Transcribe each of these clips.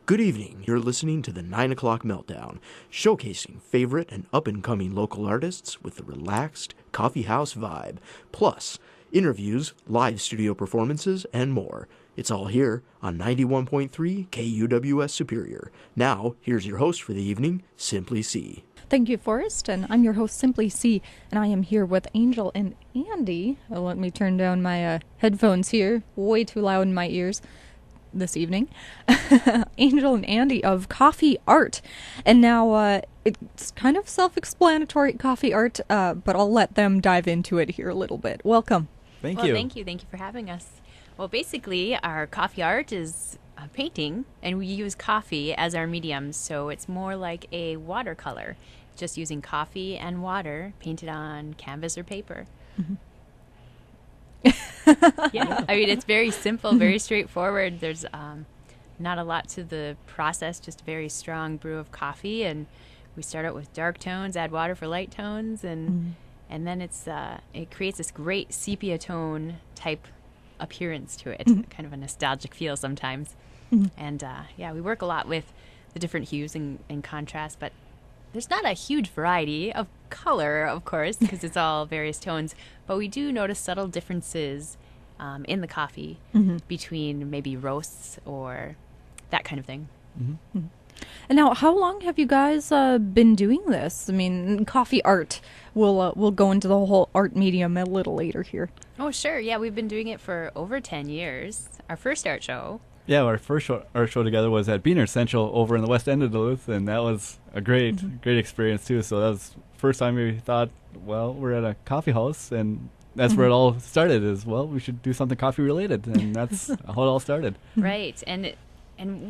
Good evening. You're listening to the 9 O'Clock Meltdown, showcasing favorite and up-and-coming local artists with a relaxed coffee house vibe, plus interviews, live studio performances, and more. It's all here on 91.3 KUWS Superior. Now, here's your host for the evening, Simply C. Thank you, Forrest, and I'm your host, Simply C, and I am here with Angel and Andy. Let me turn down my headphones here, way too loud in my ears this evening. Angel and Andy of Coffee Art. And now it's kind of self-explanatory, Coffee Art, but I'll let them dive into it here a little bit. Welcome. Thank you. Thank you for having us. Well, basically, our coffee art is painting, and we use coffee as our medium, so it's more like a watercolor, just using coffee and water painted on canvas or paper. Mm-hmm. Yeah, I mean, it's very simple, very straightforward. There's not a lot to the process, just a very strong brew of coffee, and we start out with dark tones, add water for light tones, and then it creates this great sepia tone type appearance to it, kind of a nostalgic feel sometimes. And we work a lot with the different hues and contrast, but there's not a huge variety of color, of course, because it's all various tones, but we do notice subtle differences in the coffee between maybe roasts or that kind of thing. And now, how long have you guys been doing this? I mean, Coffee Art. We'll go into the whole art medium a little later here. Oh, sure. Yeah, we've been doing it for over 10 years. Our first art show. Yeah, our first art show together was at Beaner Central over in the west end of Duluth, and that was a great experience, too. So that was the first time we thought, well, we're at a coffee house, and that's where it all started is, well, we should do something coffee-related, and that's how it all started. Right, and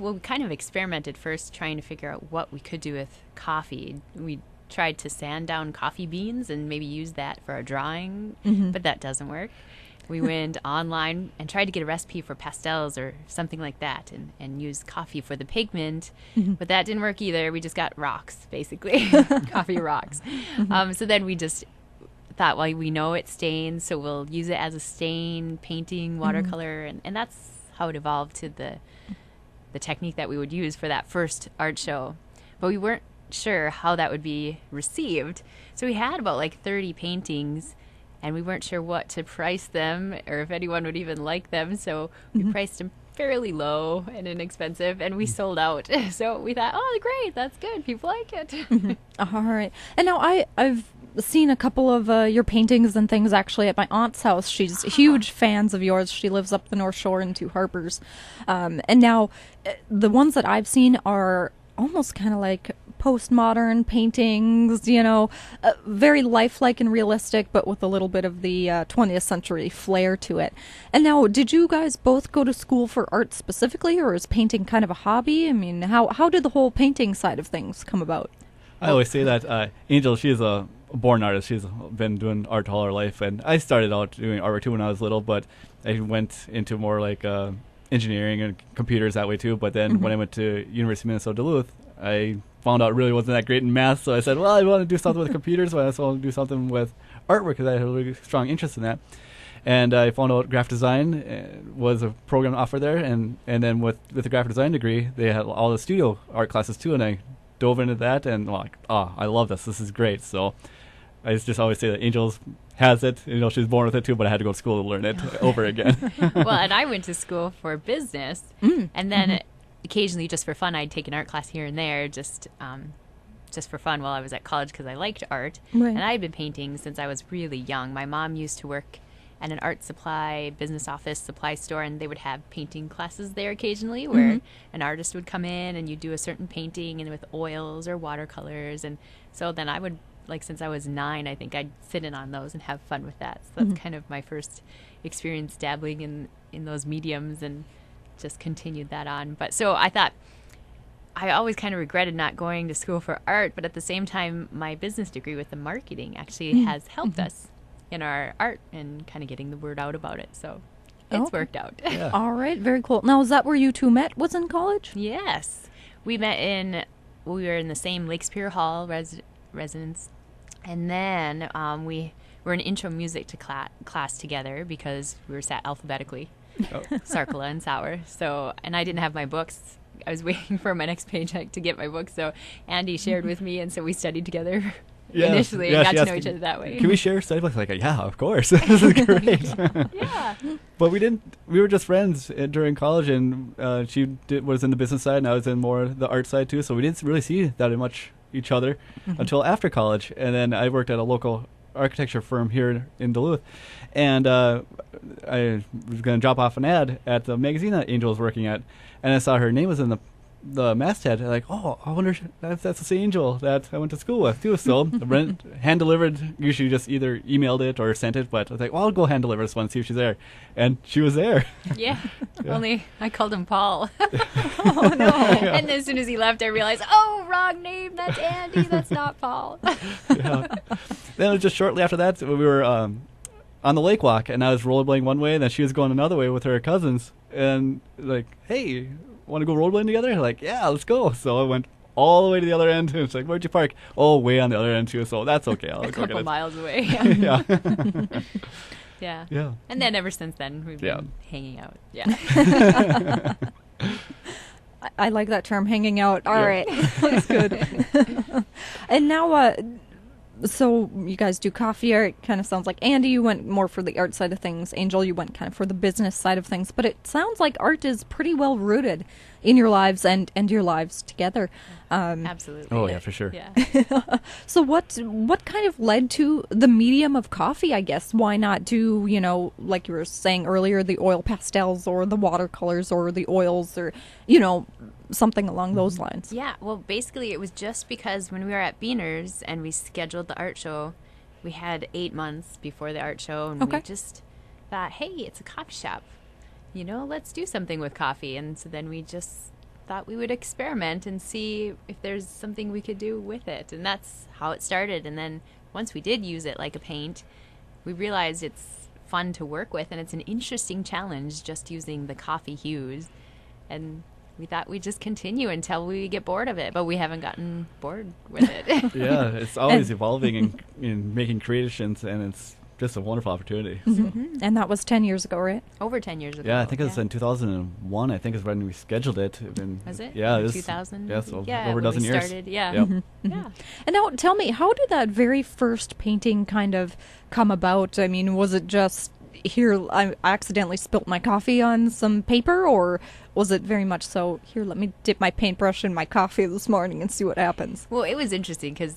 we kind of experimented first trying to figure out what we could do with coffee. We tried to sand down coffee beans and maybe use that for a drawing, but that doesn't work. We went online and tried to get a recipe for pastels or something like that and use coffee for the pigment, but that didn't work either. We just got rocks, basically, coffee rocks. So then we just thought, well, we know it stains, so we'll use it as a stain, painting, watercolor, and that's how it evolved to the technique that we would use for that first art show. But we weren't sure how that would be received. So we had about like 30 paintings, and we weren't sure what to price them or if anyone would even like them. So we priced them fairly low and inexpensive, and we sold out. So we thought, oh, great, that's good. People like it. All right. And now I've seen a couple of your paintings and things actually at my aunt's house. She's huge fans of yours. She lives up the North Shore in Two Harbors. And now the ones that I've seen are almost kind of like postmodern paintings, very lifelike and realistic, but with a little bit of the 20th century flair to it. And now, did you guys both go to school for art specifically, or is painting kind of a hobby? I mean, how did the whole painting side of things come about? I always say that Angel, she's a born artist. She's been doing art all her life, and I started out doing artwork too when I was little, but I went into more like engineering and computers that way too. But then when I went to University of Minnesota Duluth, I found out it really wasn't that great in math, so I said, well, I want to do something with computers, but I also want to do something with artwork because I had a really strong interest in that. And I found out graphic design was a program offered there, and then with the graphic design degree, they had all the studio art classes too, and I dove into that, and I love this. This is great. So I just always say that Angel has it. She's born with it too, but I had to go to school to learn it over again. Well, and I went to school for business, and then occasionally, just for fun, I'd take an art class here and there, just for fun while I was at college because I liked art. Right. And I had been painting since I was really young. My mom used to work at an art supply business office supply store, and they would have painting classes there occasionally where an artist would come in and you'd do a certain painting and with oils or watercolors. And so then I would, since I was 9, I think I'd sit in on those and have fun with that. So that's kind of my first experience dabbling in those mediums, and just continued that on. But so I thought, I always kind of regretted not going to school for art, but at the same time, my business degree with the marketing actually has helped us in our art and kind of getting the word out about it. So it's worked out. Yeah. All right, very cool. Now, is that where you two met, was in college? Yes. We met we were in the same Lake Superior Hall residence, and then we were in intro music to class together because we were sat alphabetically. Sarkala and Sauer. So, and I didn't have my books I was waiting for my next paycheck to get my book, so Andy shared with me, and so we studied together initially and got to know each other that way. Can we share study books? Like, yeah, of course. This is great. Yeah. But we were just friends during college, and she was in the business side, and I was in more the art side too, so we didn't really see that much each other until after college. And then I worked at a local architecture firm here in Duluth, and I was going to drop off an ad at the magazine that Angel was working at, and I saw her name was in the masthead. Like, oh, I wonder if that's the same Angel that I went to school with too. So hand delivered, usually just either emailed it or sent it, but I was like, well, I'll go hand deliver this one, see if she's there. And she was there. Yeah. Only I called him Paul. Oh no. Yeah. And as soon as he left, I realized, oh, wrong name, that's Andy, that's not Paul. Yeah. Then it was just shortly after that, we were on the lake walk, and I was rollerblading one way, and then she was going another way with her cousins, and like, hey, want to go rollerblading together? Like, yeah, let's go. So I went all the way to the other end, and it's like, where'd you park? Oh, way on the other end too, so that's okay. I'll a go get it. couple miles away. Yeah. Yeah. Yeah. And then ever since then, we've been hanging out. Yeah. I like that term, hanging out. All right. That's good. And now, so you guys do coffee art. Kind of sounds like Andy, you went more for the art side of things. Angel, you went kind of for the business side of things. But it sounds like art is pretty well rooted in your lives and your lives together. Absolutely. Oh, yeah, for sure. Yeah. So what kind of led to the medium of coffee, I guess? Why not do, like you were saying earlier, the oil pastels or the watercolors or the oils or, something along those lines? Yeah, well, basically it was just because when we were at Beaner's and we scheduled the art show, we had 8 months before the art show, and we just thought, hey, it's a coffee shop. Let's do something with coffee. And so then we just thought we would experiment and see if there's something we could do with it. And that's how it started. And then once we did use it like a paint, we realized it's fun to work with, and it's an interesting challenge just using the coffee hues. And we thought we'd just continue until we get bored of it, but we haven't gotten bored with it. Yeah, it's always evolving and making creations, and it's just a wonderful opportunity. Mm-hmm. And that was 10 years ago, right? Over 10 years ago. Yeah, I think it was in 2001, I think is when we scheduled it. Was it? Yeah, it was 2000? Yeah, so yeah, over a dozen years. Started, yeah. Yep. Yeah. And now tell me, how did that very first painting kind of come about? I mean, was it just, here, I accidentally spilt my coffee on some paper, or was it very much so, here, let me dip my paintbrush in my coffee this morning and see what happens? Well, it was interesting because,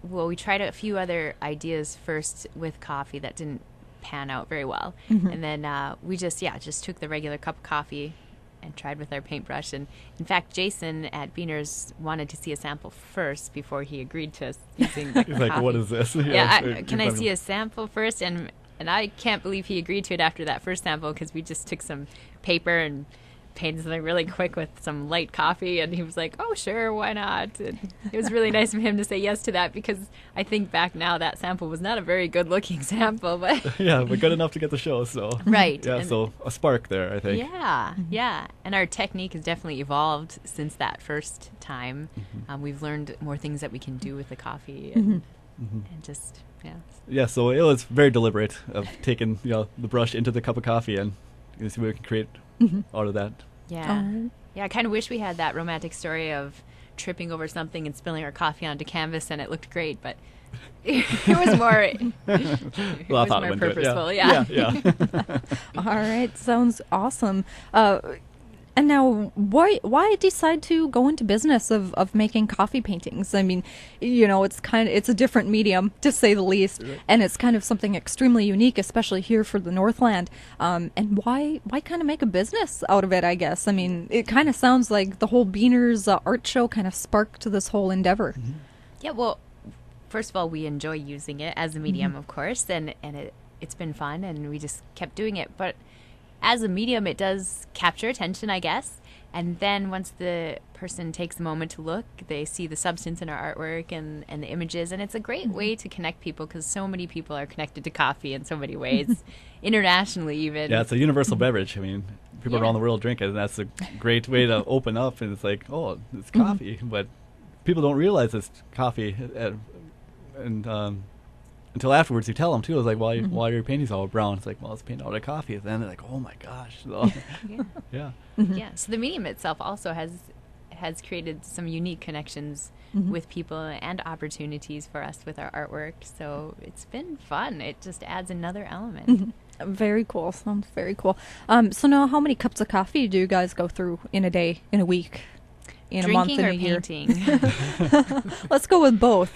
we tried a few other ideas first with coffee that didn't pan out very well. Mm-hmm. And then we just took the regular cup of coffee and tried with our paintbrush. And in fact, Jason at Beaner's wanted to see a sample first before he agreed to us using the He's coffee. like, what is this? Can I see a sample first? And I can't believe he agreed to it after that first sample, because we just took some paper and painted something really quick with some light coffee, and he was like, oh, sure, why not? And it was really nice of him to say yes to that, because I think back now that sample was not a very good looking sample, but yeah, but good enough to get the show, so right. Yeah, and so a spark there, I think. Yeah, yeah. And our technique has definitely evolved since that first time. Mm-hmm. We've learned more things that we can do with the coffee, and, and just yeah, so it was very deliberate of taking the brush into the cup of coffee and see what we can create out of that. Yeah. Yeah, I kind of wish we had that romantic story of tripping over something and spilling our coffee onto canvas, and it looked great, but it was more purposeful. Yeah. All right, sounds awesome. And now, why decide to go into business of making coffee paintings? I mean, it's a different medium, to say the least, and it's kind of something extremely unique, especially here for the Northland. And why kind of make a business out of it, I guess? I mean, it kind of sounds like the whole Beaner's art show kind of sparked this whole endeavor. Mm-hmm. Yeah, well, first of all, we enjoy using it as a medium, of course, and it's been fun, and we just kept doing it. But as a medium, it does capture attention, I guess. And then once the person takes a moment to look, they see the substance in our artwork and the images. And it's a great way to connect people, because so many people are connected to coffee in so many ways, internationally even. Yeah, it's a universal beverage. I mean, people around the world drink it, and that's a great way to open up. And it's like, oh, it's coffee. But people don't realize it's coffee. And until afterwards you tell them too. It's like, why are your paintings all brown? It's like, well, it's painted out of coffee. And then they're like, oh my gosh. So, Yeah. yeah. Yeah. So the medium itself also has created some unique connections with people and opportunities for us with our artwork. So it's been fun. It just adds another element. Very cool. Sounds very cool. So now, how many cups of coffee do you guys go through in a day, in a week, in Drinking a month, in or a year? painting? Let's go with both.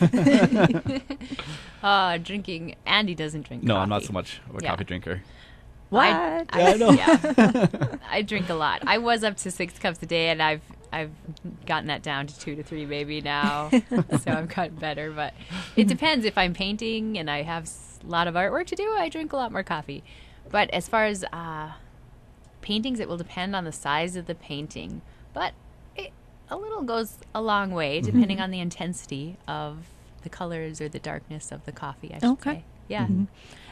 Drinking. Andy doesn't drink No, coffee. I'm not so much of a coffee drinker. What? Yeah, I know. Yeah. I drink a lot. I was up to 6 cups a day, and I've gotten that down to 2 to 3 maybe now. So I've gotten better. But it depends. If I'm painting and I have a lot of artwork to do, I drink a lot more coffee. But as far as paintings, it will depend on the size of the painting. But a little goes a long way, depending on the intensity of the colors or the darkness of the coffee, I should say. Yeah.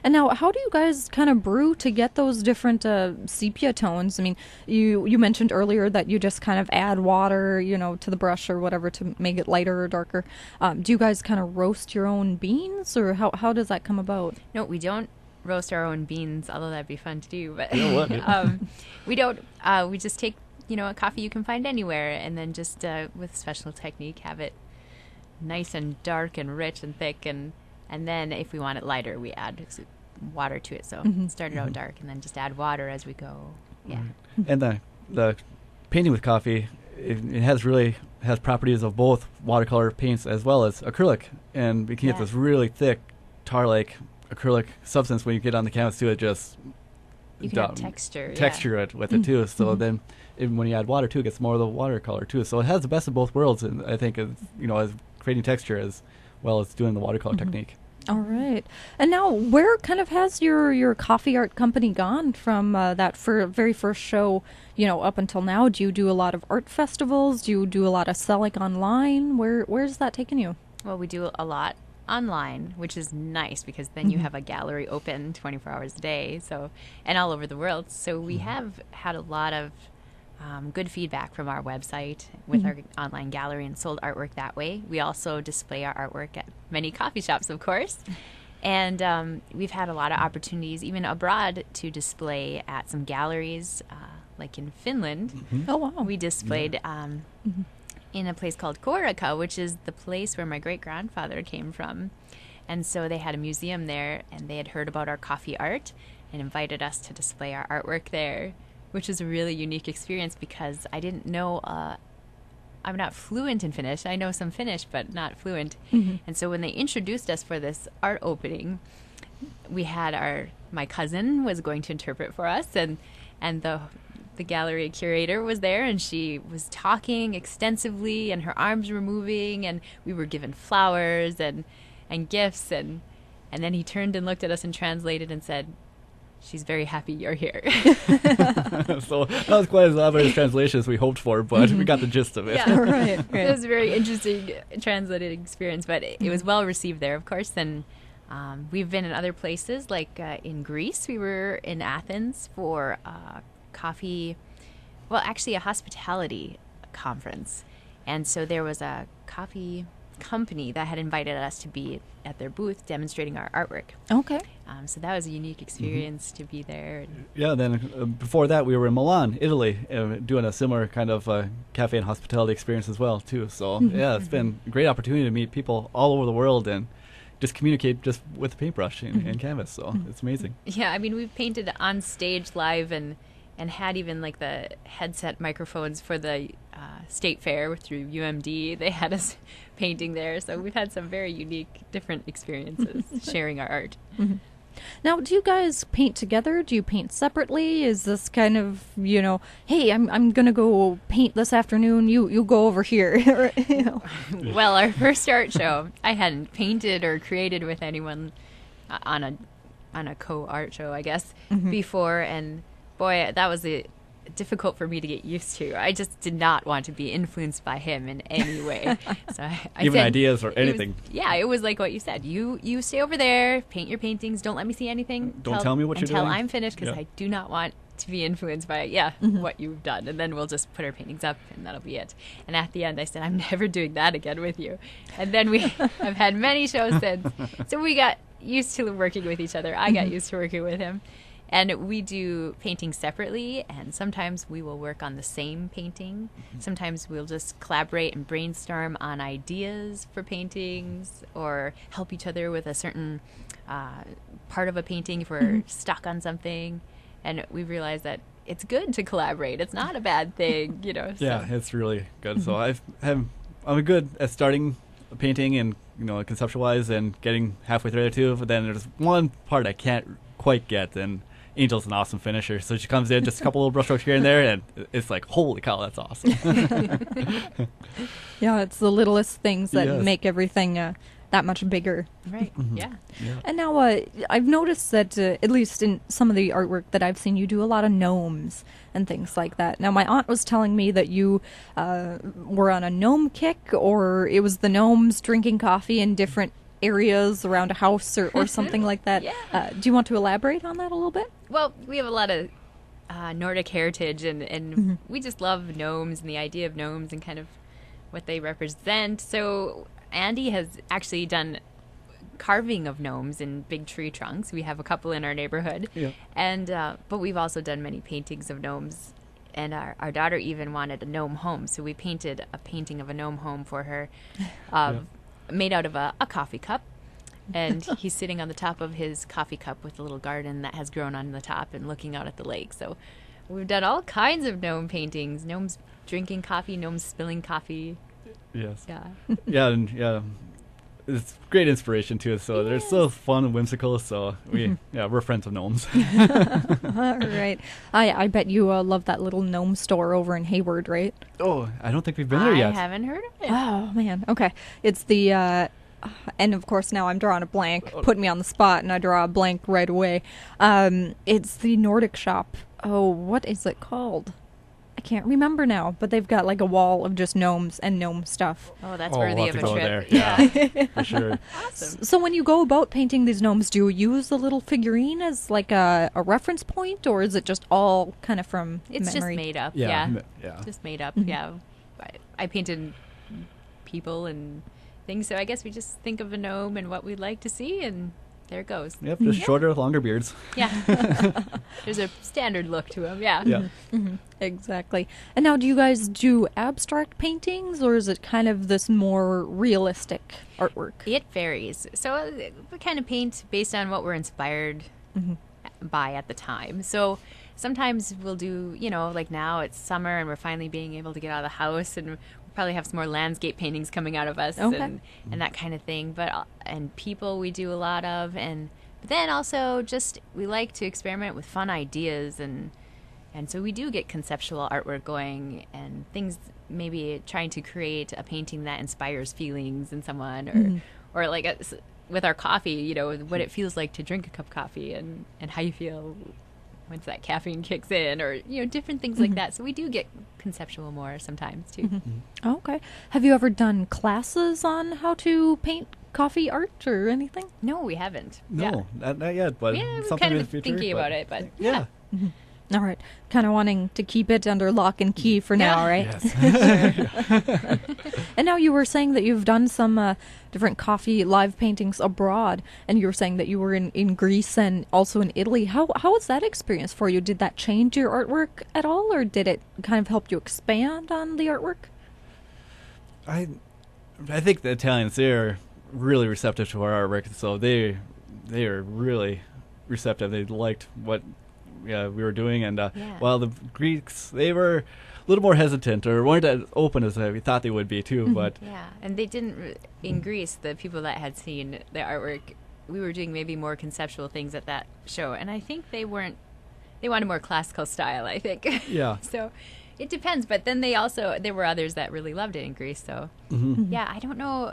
And now, how do you guys kind of brew to get those different sepia tones? I mean, you mentioned earlier that you just kind of add water, to the brush or whatever to make it lighter or darker. Do you guys kind of roast your own beans, or how does that come about? No, we don't roast our own beans, although that'd be fun to do. But You know what? we don't. We just take a coffee you can find anywhere, and then just with special technique have it nice and dark and rich and thick, and then if we want it lighter, we add water to it. So start it out dark, and then just add water as we go. Yeah. And the painting with coffee, it has properties of both watercolor paints as well as acrylic, and we can get this really thick tar-like acrylic substance when you get on the canvas too. It just You can have texture. It with it too. So then when you add water too, it gets more of the watercolor too. So it has the best of both worlds, and I think as creating texture as well as doing the watercolor technique. All right. And now, where kind of has your coffee art company gone from that very first show, up until now? Do you do a lot of art festivals? Do you do a lot of selling online? Where's that taken you? Well, we do a lot online, which is nice because then you have a gallery open 24 hours a day, and all over the world. So we have had a lot of good feedback from our website with our online gallery and sold artwork that way. We also display our artwork at many coffee shops, of course. And we've had a lot of opportunities, even abroad, to display at some galleries, like in Finland. Oh, wow. We displayed in a place called KUWS, which is the place where my great-grandfather came from. And so they had a museum there, and they had heard about our coffee art and invited us to display our artwork there, which is a really unique experience because I didn't know, I'm not fluent in Finnish. I know some Finnish, but not fluent. And so when they introduced us for this art opening, we had my cousin was going to interpret for us, and the gallery curator was there, and she was talking extensively, and her arms were moving, and we were given flowers and gifts, and then he turned and looked at us and translated and said, "She's very happy you're here." So that was quite as elaborate a translation as we hoped for, but we got the gist of it. Yeah, right. It was a very interesting translated experience, but it was well received there, of course. And we've been in other places, like in Greece. We were in Athens for a hospitality conference. And so there was a coffee company that had invited us to be at their booth demonstrating our artwork. Okay. So that was a unique experience to be there. Yeah, then before that we were in Milan, Italy, doing a similar kind of cafe and hospitality experience as well too. So yeah, it's been a great opportunity to meet people all over the world and just communicate just with the paintbrush and canvas. So it's amazing. Yeah, I mean, we've painted on stage live and had even like the headset microphones for the state fair through UMD. They had us painting there. So we've had some very unique, different experiences sharing our art. Now, do you guys paint together? Do you paint separately? Is this kind of, hey, I'm going to go paint this afternoon. You go over here. Well, our first art show, I hadn't painted or created with anyone on a co-art show, I guess, before. And boy, that was difficult for me to get used to. I just did not want to be influenced by him in any way. So I even said, ideas or anything. It was like what you said. You stay over there, paint your paintings. Don't let me see anything. Don't tell me what you're doing until I'm finished, because I do not want to be influenced by what you've done. And then we'll just put our paintings up, and that'll be it. And at the end, I said, I'm never doing that again with you. And then I've had many shows since. So we got used to working with each other. I got used to working with him. And we do painting separately, and sometimes we will work on the same painting. Sometimes we'll just collaborate and brainstorm on ideas for paintings or help each other with a certain part of a painting if we're stuck on something. And we realized that it's good to collaborate. It's not a bad thing, you know. So. Yeah, it's really good. So I'm good at starting a painting and, you know, conceptualize and getting halfway through it too. But then there's one part I can't quite get, and Angel's an awesome finisher. So she comes in, just a couple little brushstrokes here and there, and it's like, holy cow, that's awesome. Yeah, it's the littlest things that Yes. make everything that much bigger. Right, yeah. And now I've noticed that, at least in some of the artwork that I've seen, you do a lot of gnomes and things like that. Now, my aunt was telling me that you were on a gnome kick, or it was the gnomes drinking coffee in different areas around a house or something like that. Yeah. Do you want to elaborate on that a little bit? Well, we have a lot of Nordic heritage, and we just love gnomes and the idea of gnomes and kind of what they represent. So Andy has actually done carving of gnomes in big tree trunks. We have a couple in our neighborhood. Yeah. And but we've also done many paintings of gnomes. And our daughter even wanted a gnome home, so we painted a painting of a gnome home for her, made out of a coffee cup. And he's sitting on the top of his coffee cup with a little garden that has grown on the top and looking out at the lake. So we've done all kinds of gnome paintings. Gnomes drinking coffee, gnomes spilling coffee. Yes. Yeah. Yeah, it's great inspiration too. So they're so fun and whimsical. So we're friends of gnomes. All right. I bet you love that little gnome store over in Hayward, right? Oh, I don't think we've been there yet. I haven't heard of it. Oh, man. Okay. It's the, and of course now I'm drawing a blank. Put me on the spot and I draw a blank right away. It's the Nordic shop. Oh, what is it called? I can't remember now, but they've got like a wall of just gnomes and gnome stuff. Oh, that's We'll worthy have of to a go trip. there. Yeah. For sure. Awesome. So when you go about painting these gnomes, do you use the little figurine as like a reference point, or is it just all kind of from It's memory? just made up. Yeah. Yeah. Yeah. Just made up. Yeah. I painted people and things, so I guess we just think of a gnome and what we'd like to see, and there it goes. Yep, just shorter, longer beards. Yeah. There's a standard look to them. Yeah. Yeah. Exactly. And now, do you guys do abstract paintings, or is it kind of this more realistic artwork? It varies. So we kind of paint based on what we're inspired by at the time. So sometimes we'll do, you know, like now it's summer and we're finally being able to get out of the house, and we'll probably have some more landscape paintings coming out of us and that kind of thing. But and people we do a lot of, and but then also just we like to experiment with fun ideas, and so we do get conceptual artwork going and things, maybe trying to create a painting that inspires feelings in someone, or like with our coffee, you know, what it feels like to drink a cup of coffee and how you feel once that caffeine kicks in, or, you know, different things like that. So we do get conceptual more sometimes too. Okay. Have you ever done classes on how to paint coffee art or anything? No, we haven't. No, not yet, but Yeah, we're something kind in of the future. thinking about it, but Yeah. All right. Kind of wanting to keep it under lock and key for now, right? Yes. And now you were saying that you've done some different coffee live paintings abroad, and you were saying that you were in Greece and also in Italy. How was that experience for you? Did that change your artwork at all, or did it kind of help you expand on the artwork? I think the Italians, they're really receptive to our artwork, so they are really receptive. They liked what we were doing, and while the Greeks, they were a little more hesitant or weren't as open as we thought they would be too. But yeah, and they didn't in Greece. The people that had seen the artwork, we were doing maybe more conceptual things at that show, and I think they weren't. They wanted more classical style, I think. Yeah. So it depends, but then there were others that really loved it in Greece. So yeah, I don't know.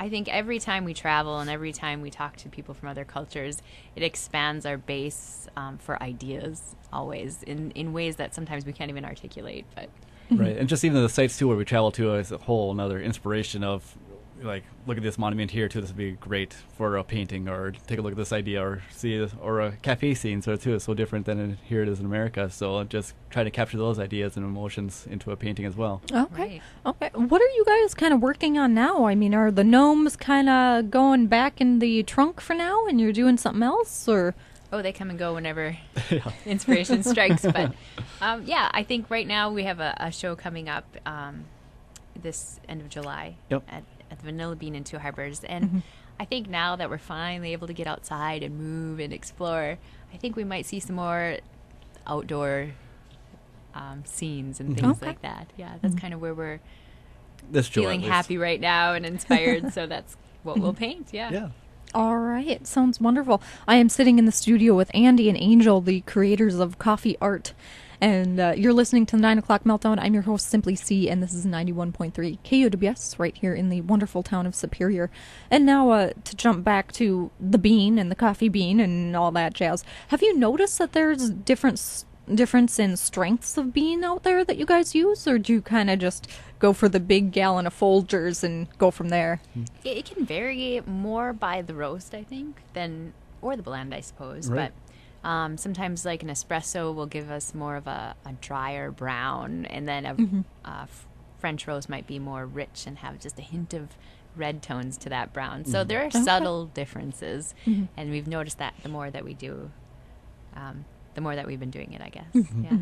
I think every time we travel and every time we talk to people from other cultures, it expands our base for ideas always in ways that sometimes we can't even articulate. But right, and just even the sites too where we travel to is a whole another inspiration of like, look at this monument here too. This would be great for a painting, or take a look at this idea, or see this, or a cafe scene. So too, it's so different than here it is in America. So just try to capture those ideas and emotions into a painting as well. Okay. Okay. What are you guys kind of working on now? I mean, are the gnomes kind of going back in the trunk for now, and you're doing something else, or? Oh, they come and go whenever inspiration strikes. But yeah, I think right now we have a show coming up this end of July at the Vanilla Bean in Two Harbors. And I think now that we're finally able to get outside and move and explore, I think we might see some more outdoor scenes and things like that. Yeah, that's kind of where we're feeling happy right now and inspired. So that's what we'll paint. Yeah. All right. Sounds wonderful. I am sitting in the studio with Andy and Angel, the creators of Coffee Art. And you're listening to the 9 o'clock Meltdown. I'm your host, Simply C, and this is 91.3 KUWS right here in the wonderful town of Superior. And now to jump back to the bean and the coffee bean and all that jazz. Have you noticed that there's difference in strengths of bean out there that you guys use, or do you kind of just go for the big gallon of Folgers and go from there? It can vary more by the roast, I think, or the blend, I suppose. Right. But sometimes, like an espresso will give us more of a drier brown, and then a French roast might be more rich and have just a hint of red tones to that brown. So there are subtle differences, and we've noticed that the more that we do, the more that we've been doing it, I guess. Yeah.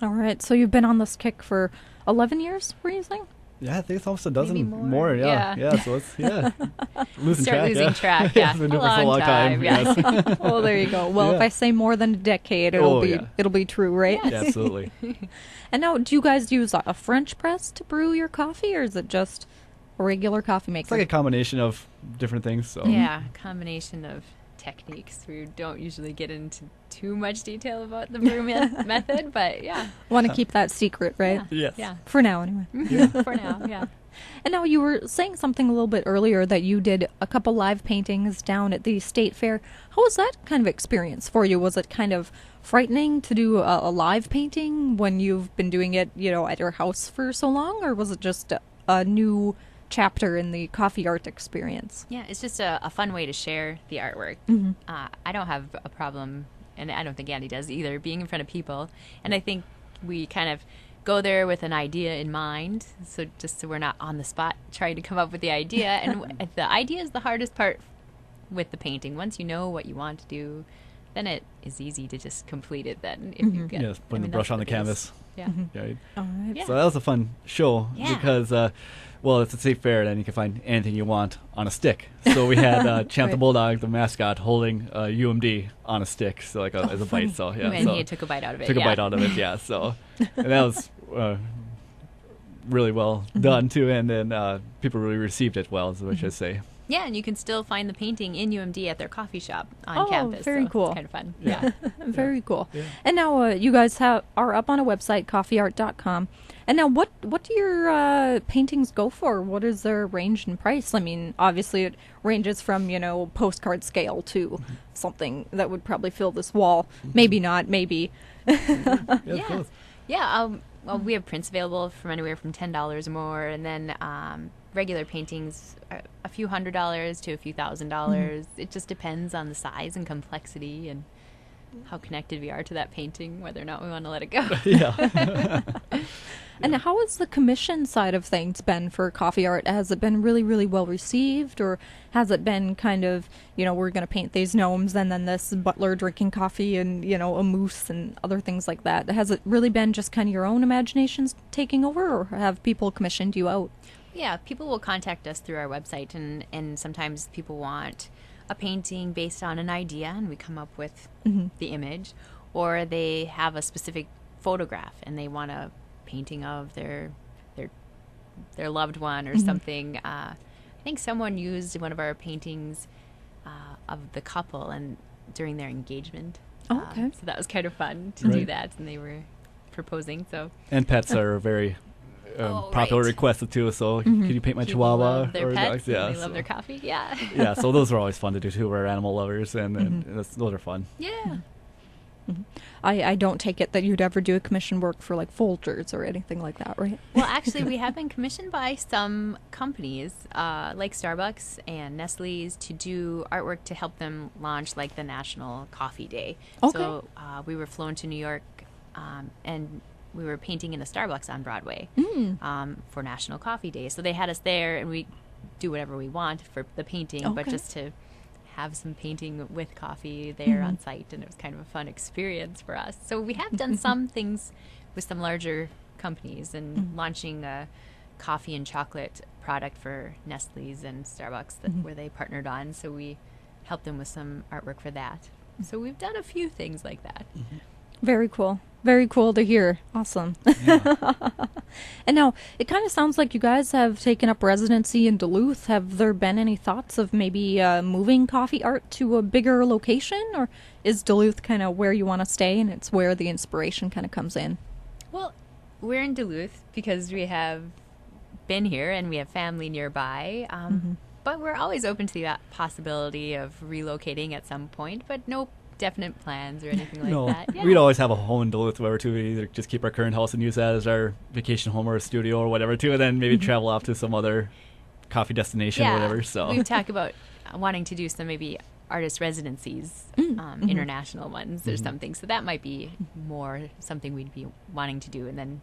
All right. So you've been on this kick for 11 years, were you saying? Yeah, I think it's almost a dozen Maybe more. Yeah. So it's losing track. Yeah, it's been doing it for a long time. Yeah. Yes. Well, there you go. Well, if I say more than a decade, it'll be true, right? Yes. Yeah, absolutely. And now, do you guys use a French press to brew your coffee, or is it just a regular coffee maker? It's like a combination of different things. So yeah, combination of techniques. We don't usually get into too much detail about the brew method, but yeah. Want to keep that secret, right? Yes. Yeah. For now, anyway. For now, yeah. And now you were saying something a little bit earlier that you did a couple live paintings down at the state fair. How was that kind of experience for you? Was it kind of frightening to do a live painting when you've been doing it, at your house for so long, or was it just a new chapter in the coffee art experience? Yeah, it's just a fun way to share the artwork. I don't have a problem, and I don't think Andy does either, being in front of people. And I think we kind of go there with an idea in mind, so we're not on the spot trying to come up with the idea. And the idea is the hardest part with the painting. Once you know what you want to do, then it is easy to just complete it then. If you get, putting the brush on the canvas. Yeah. Right. All right. Yeah. So that was a fun show because, it's a state fair, and you can find anything you want on a stick. So we had Champ the Bulldog, the mascot, holding UMD on a stick, so as a bite. So and he took a bite out of it. Took a bite out of it. Yeah. So and that was really well done too, and then people really received it well, is what I should say. Yeah, and you can still find the painting in UMD at their coffee shop on campus. Very cool. It's kind of fun. Yeah. Very cool. Yeah. And now you guys are up on a website, coffeeart.com. And now what do your paintings go for? What is their range in price? I mean, obviously it ranges from, postcard scale to something that would probably fill this wall. Maybe not, maybe. Yeah. Well, we have prints available from anywhere from $10 or more, and then regular paintings are a few $100s to a few $1,000s. It just depends on the size and complexity and how connected we are to that painting, whether or not we want to let it go. Yeah. And how has the commission side of things been for coffee art? Has it been really, really well received, or has it been kind of, we're going to paint these gnomes and then this butler drinking coffee and, a moose and other things like that? Has it really been just kind of your own imaginations taking over, or have people commissioned you out? Yeah, people will contact us through our website, and sometimes people want a painting based on an idea, and we come up with the image, or they have a specific photograph and they want a painting of their loved one or something. I think someone used one of our paintings of the couple and during their engagement. Oh, okay. So that was kind of fun to do that, and they were proposing. So and pets are very popular requested too. So can you paint my people Chihuahua love their or pets, dogs? Yeah, and they love their coffee. Yeah. Yeah, so those are always fun to do too. We're animal lovers, and those are fun. Yeah. I don't take it that you'd ever do a commission work for like Folgers or anything like that, right? Well, actually, we have been commissioned by some companies like Starbucks and Nestle's to do artwork to help them launch like the National Coffee Day. Okay. So we were flown to New York and we were painting in the Starbucks on Broadway for National Coffee Day. So they had us there, and we do whatever we want for the painting, but just to have some painting with coffee there on site, and it was kind of a fun experience for us. So we have done some things with some larger companies and launching a coffee and chocolate product for Nestle's and Starbucks where they partnered on. So we helped them with some artwork for that. So we've done a few things like that. Very cool. Very cool to hear. Awesome. Yeah. And now, it kind of sounds like you guys have taken up residency in Duluth. Have there been any thoughts of maybe moving coffee art to a bigger location? Or is Duluth kind of where you want to stay and it's where the inspiration kind of comes in? Well, we're in Duluth because we have been here and we have family nearby. But we're always open to the possibility of relocating at some point, but no definite plans or anything like No, that. Yeah. we'd always have a home in Duluth, whatever, too. We either just keep our current house and use that as our vacation home or a studio or whatever, too, and then maybe travel off to some other coffee destination or whatever. So we've talked about wanting to do some maybe artist residencies, international ones or something. So that might be more something we'd be wanting to do, and then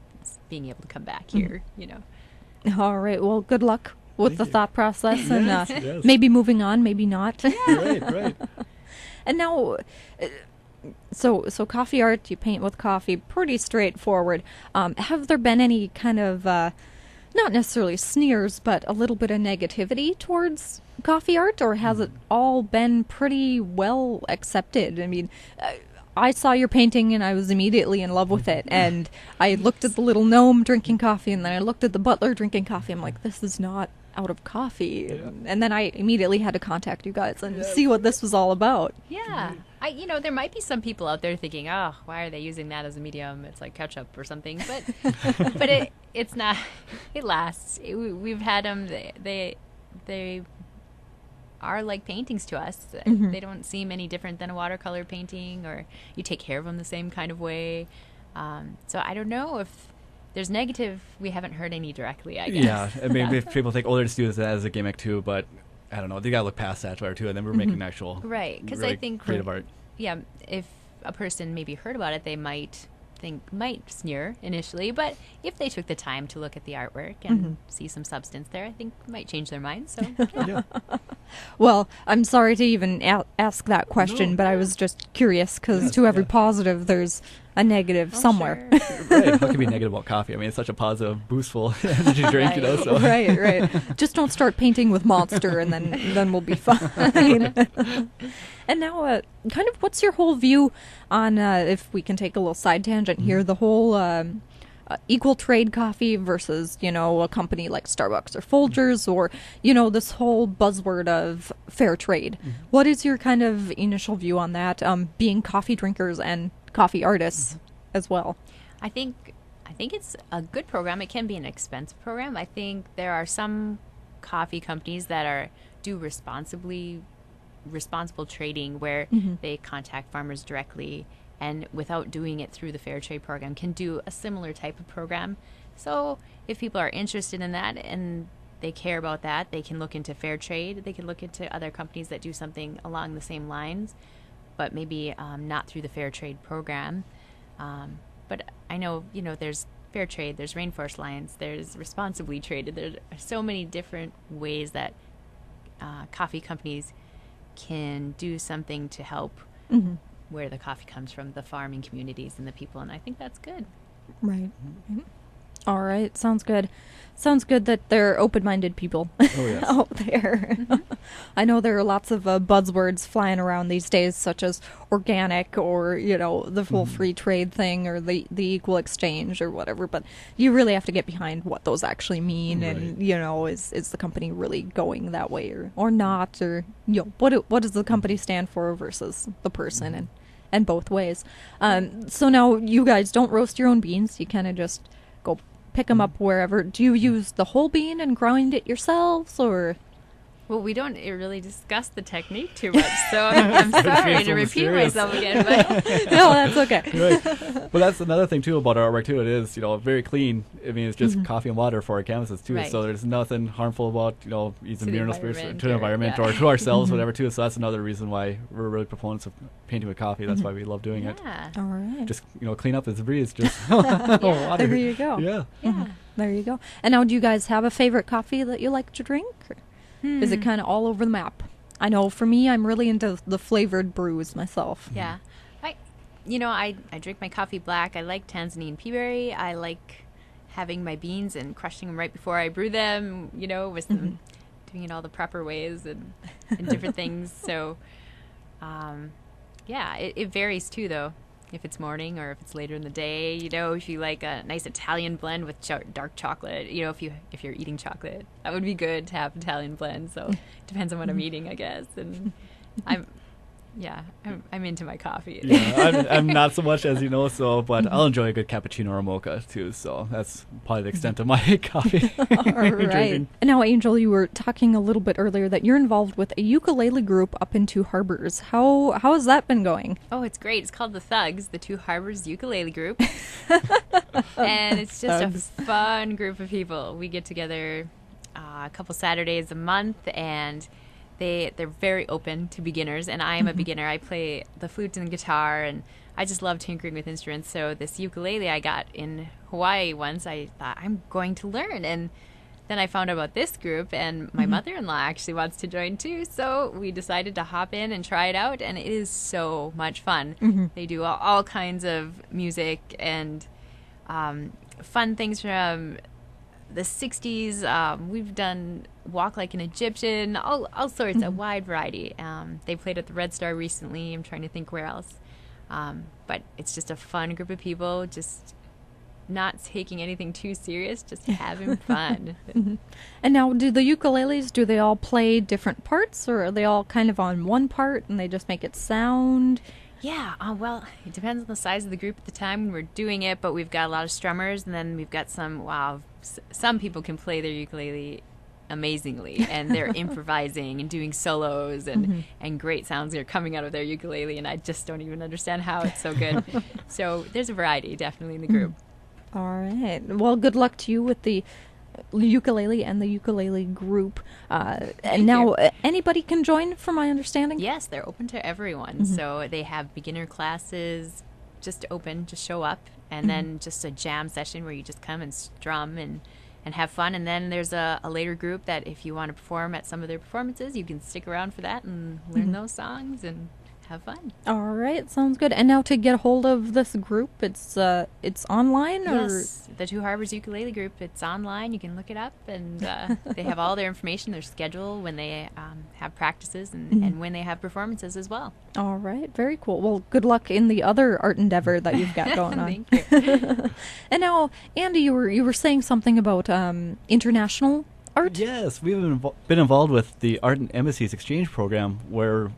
being able to come back here, you know. All right. Well, good luck with Thank the you. thought process and Yes. maybe moving on, maybe not. right. And now, so coffee art, you paint with coffee, pretty straightforward. Have there been any kind of, not necessarily sneers, but a little bit of negativity towards coffee art, or has it all been pretty well accepted? I mean, I saw your painting and I was immediately in love with it, and I looked at the little gnome drinking coffee, and then I looked at the butler drinking coffee. I'm like, this is not out of coffee. Yeah. And then I immediately had to contact you guys and see what this was all about. Yeah. There might be some people out there thinking, oh, why are they using that as a medium? It's like ketchup or something. But it's not. It lasts. We've had them. They are like paintings to us. They don't seem any different than a watercolor painting, or you take care of them the same kind of way. So I don't know if there's negative. We haven't heard any directly, I guess. Yeah, I mean, if people think, they're just doing this as a gimmick too, but I don't know. They got to look past that too, and then we're making actual Right, because really I think creative art. Yeah, if a person maybe heard about it, they might sneer initially, but if they took the time to look at the artwork and see some substance there, I think it might change their mind. So Yeah. Well, I'm sorry to even ask that question, No. but I was just curious because Yes, to every yeah. positive, there's a negative somewhere. Sure. Right. How can be negative about coffee? I mean, it's such a positive, boostful energy drink, you know. So Right. Just don't start painting with Monster, and then we'll be fine. And now, kind of, what's your whole view on, if we can take a little side tangent here, the whole equal trade coffee versus, a company like Starbucks or Folgers, or, this whole buzzword of fair trade. What is your kind of initial view on that, being coffee drinkers and coffee artists as well? I think it's a good program. It can be an expensive program. I think there are some coffee companies that do responsible trading where they contact farmers directly, and without doing it through the fair trade program can do a similar type of program. So if people are interested in that and they care about that, they can look into fair trade. They can look into other companies that do something along the same lines, but maybe not through the fair trade program. But I know, there's fair trade, there's Rainforest Alliance, there's responsibly traded. There's so many different ways that coffee companies can do something to help where the coffee comes from, the farming communities and the people, and I think that's good. Right. All right. Sounds good. Sounds good that they're open-minded people yes. out there. I know there are lots of buzzwords flying around these days, such as organic or, the full free trade thing, or the equal exchange or whatever. But you really have to get behind what those actually mean, and, is the company really going that way or not? Or, what does the company stand for versus the person, and both ways. So now you guys don't roast your own beans. You kind of just go pick them up wherever. Do you use the whole bean and grind it yourselves, or? Well, we don't really discuss the technique too much, so I'm sorry to repeat mysterious. myself again. But No, that's okay. Right. But that's another thing too about our artwork too. It is, very clean. I mean, it's just coffee and water for our canvases too. Right. So there's nothing harmful about using To the mural spirits environment to the or- environment yeah. or to ourselves, whatever too. So that's another reason why we're really proponents of painting with coffee. That's why we love doing it. yeah, All right. Just clean up as a breeze. Just water. There you go. Yeah. yeah. There you go. And now, do you guys have a favorite coffee that you like to drink? Or is it kind of all over the map? I know for me, I'm really into the flavored brews myself. Yeah. I drink my coffee black. I like Tanzanian peaberry. I like having my beans and crushing them right before I brew them, with them doing it all the proper ways and different things. So, it varies too, though. If it's morning or if it's later in the day, if you like a nice Italian blend with dark chocolate, if you're eating chocolate, that would be good to have Italian blend. So it depends on what I'm eating, I guess. And I'm into my coffee. Yeah, I'm not so much as but I'll enjoy a good cappuccino or mocha too. So that's probably the extent of my coffee. All right. drinking. And now, Angel, you were talking a little bit earlier that you're involved with a ukulele group up in Two Harbors. How has that been going? Oh, it's great. It's called the Thugs, the Two Harbors Ukulele Group. And it's just Thugs. a fun group of people. We get together a couple Saturdays a month, and they're very open to beginners, and I am a beginner. I play the flute and guitar, and I just love tinkering with instruments. So this ukulele I got in Hawaii once, I thought, I'm going to learn. And then I found out about this group, and my mother-in-law actually wants to join too. So we decided to hop in and try it out, and it is so much fun. They do all kinds of music and fun things from the 60s. We've done Walk Like an Egyptian, all sorts, a wide variety. They played at the Red Star recently. I'm trying to think where else. But it's just a fun group of people, just not taking anything too serious, just having fun. And now, do the ukuleles, do they all play different parts, or are they all kind of on one part and they just make it sound? Yeah, well, it depends on the size of the group at the time when we're doing it, but we've got a lot of strummers, and then we've got some people can play their ukulele amazingly, and they're improvising and doing solos, and great sounds are coming out of their ukulele, and I just don't even understand how it's so good. So there's a variety, definitely, in the group. All right. Well, good luck to you with the ukulele and the ukulele group. And now, anybody can join, from my understanding? Yes, they're open to everyone. So they have beginner classes, just show up, and then just a jam session where you just come and strum and have fun. And then there's a later group that if you want to perform at some of their performances, you can stick around for that and learn those songs and have fun. All right, sounds good. And now, to get a hold of this group, it's online, or? Yes, the Two Harbors Ukulele Group. It's online. You can look it up, and they have all their information, their schedule, when they have practices, and when they have performances as well. All right, very cool. Well, good luck in the other art endeavor that you've got going on. Thank you. And now, Andy, you were saying something about international art? Yes, we've been involved with the Art and Embassies Exchange Program, where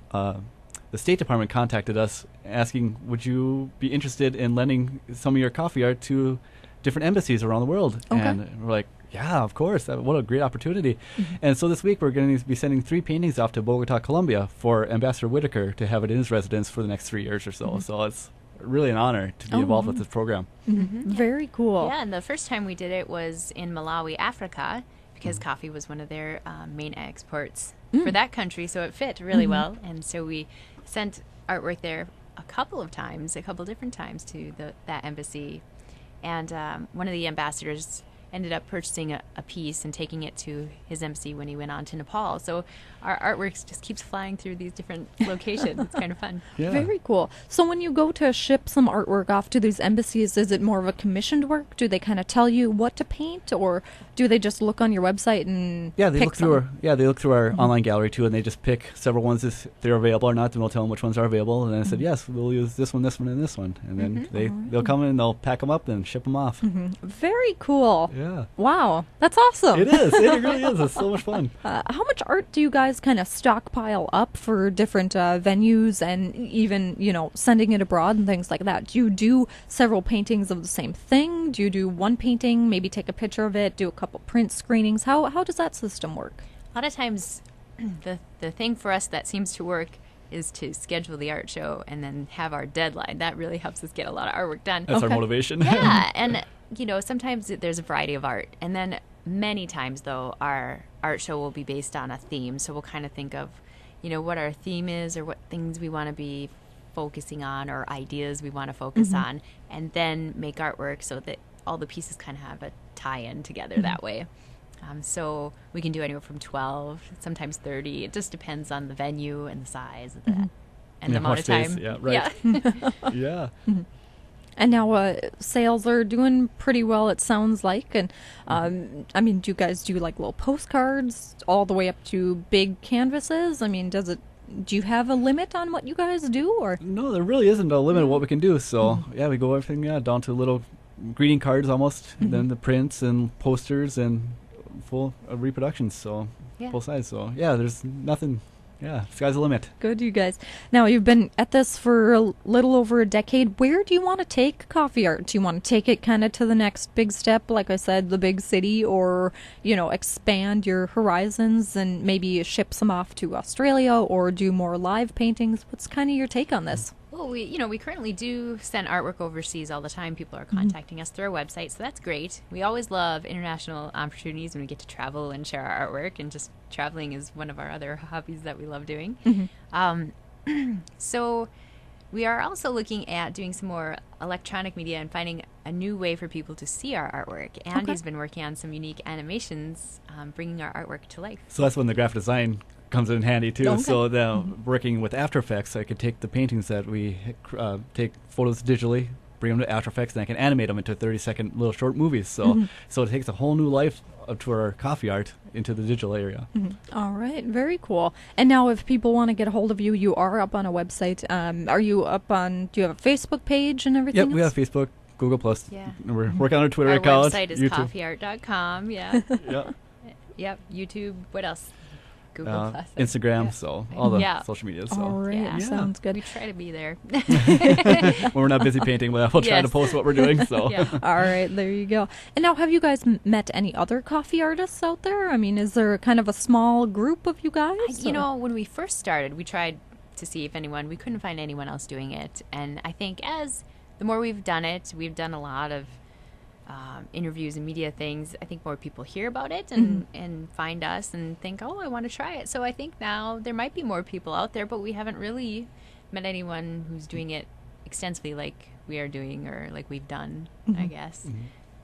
the State Department contacted us asking, would you be interested in lending some of your coffee art to different embassies around the world? Okay. And we're like, yeah, of course. What a great opportunity. And so this week we're going to be sending 3 paintings off to Bogota, Colombia for Ambassador Whitaker to have it in his residence for the next 3 years or so. So it's really an honor to be involved with this program. Very cool. Yeah, and the first time we did it was in Malawi, Africa, because coffee was one of their main exports for that country, so it fit really well. And so we sent artwork there a couple different times to that embassy. And one of the ambassadors ended up purchasing a piece and taking it to his embassy when he went on to Nepal. So our artwork just keeps flying through these different locations. It's kind of fun. Yeah. Very cool. So when you go to ship some artwork off to these embassies, is it more of a commissioned work? Do they kind of tell you what to paint, or do they just look on your website and Yeah, they pick look through some? they look through our online gallery too, and they just pick several ones if they're available or not. Then we'll tell them which ones are available, and then I said, yes, we'll use this one, and this one, and then they'll come in and they'll pack them up and ship them off. Very cool. Yeah, Wow, that's awesome. it is. It really is. It's so much fun. How much art do you guys kind of stockpile up for different venues, and even, sending it abroad and things like that? Do you do several paintings of the same thing? Do you do one painting, maybe take a picture of it, do a couple print screenings? How does that system work? A lot of times the thing for us that seems to work is to schedule the art show and then have our deadline. That really helps us get a lot of artwork done. That's our motivation. Yeah, and sometimes there's a variety of art, and then many times though our art show will be based on a theme. So we'll kind of think of, what our theme is or what things we want to be focusing on or ideas we want to focus on, and then make artwork so that all the pieces kind of have a tie-in together that way. So we can do anywhere from 12, sometimes 30. It just depends on the venue and the size of that and the amount of time. Space. Yeah, right. Yeah. Yeah. And now sales are doing pretty well, it sounds like. And I mean, do you guys do like little postcards all the way up to big canvases? I mean, do you have a limit on what you guys do, or? No, there really isn't a limit of what we can do. So yeah, we go everything down to little greeting cards almost, and then the prints and posters and full reproductions. So full size. So yeah, there's nothing. Yeah, sky's the limit. Good, you guys. Now, you've been at this for a little over a decade. Where do you want to take coffee art? Do you want to take it kind of to the next big step, like I said, the big city, or, expand your horizons and maybe ship some off to Australia or do more live paintings? What's kind of your take on this? Well, we currently do send artwork overseas all the time. People are contacting us through our website, so that's great. We always love international opportunities when we get to travel and share our artwork, and just traveling is one of our other hobbies that we love doing. So we are also looking at doing some more electronic media and finding a new way for people to see our artwork. Andy's been working on some unique animations, bringing our artwork to life. So that's when the graphic design comes in handy too. Okay. So working with After Effects, I could take the paintings that we take photos digitally, bring them to After Effects, and I can animate them into 30-second little short movies. So so it takes a whole new life to our coffee art into the digital area. All right, very cool. And now if people want to get a hold of you, you are up on a website. Are you up on, do you have a Facebook page and everything Yep, we have Facebook, Google+. Yeah. We're working on our Twitter Our account. website is YouTube. coffeeart.com. Yeah. Yeah. Yep. YouTube. What else? Google Plus. Instagram, Yeah. so all the social media. So All right, Yeah. sounds good. We try to be there. when we're not busy painting, we'll try to Yes. post what we're doing. So Yeah. All right, there you go. And now, have you guys met any other coffee artists out there? I mean, is there kind of a small group of you guys? When we first started, we tried to see if we couldn't find anyone else doing it. And I think as the more we've done it, we've done a lot of interviews and media things. I think more people hear about it and find us and think, oh, I want to try it. So I think now there might be more people out there, but we haven't really met anyone who's doing it extensively like we are doing or like we've done, I guess.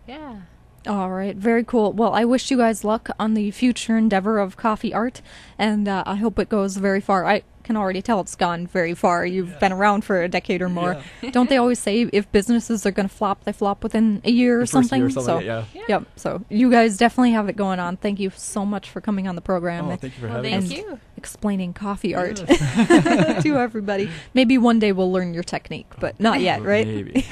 Yeah. All right, very cool. Well, I wish you guys luck on the future endeavor of coffee art, and I hope it goes very far. I can already tell it's gone very far. You've been around for a decade or more. Don't they always say if businesses are going to flop, they flop within a year or something? Yep. So you guys definitely have it going on. Thank you so much for coming on the program. Oh, thank you for having us. Thank you. Explaining coffee art to everybody. Maybe one day we'll learn your technique, but not yet, right? Maybe.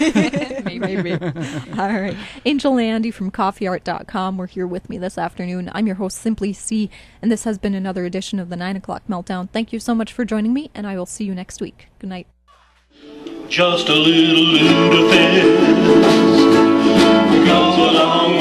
Maybe. All right. Angel and Andy from coffeeart.com were here with me this afternoon. I'm your host, Simply C, and this has been another edition of the 9 o'clock Meltdown. Thank you so much for joining me, and I will see you next week. Good night. Just a little Luda fizz goes along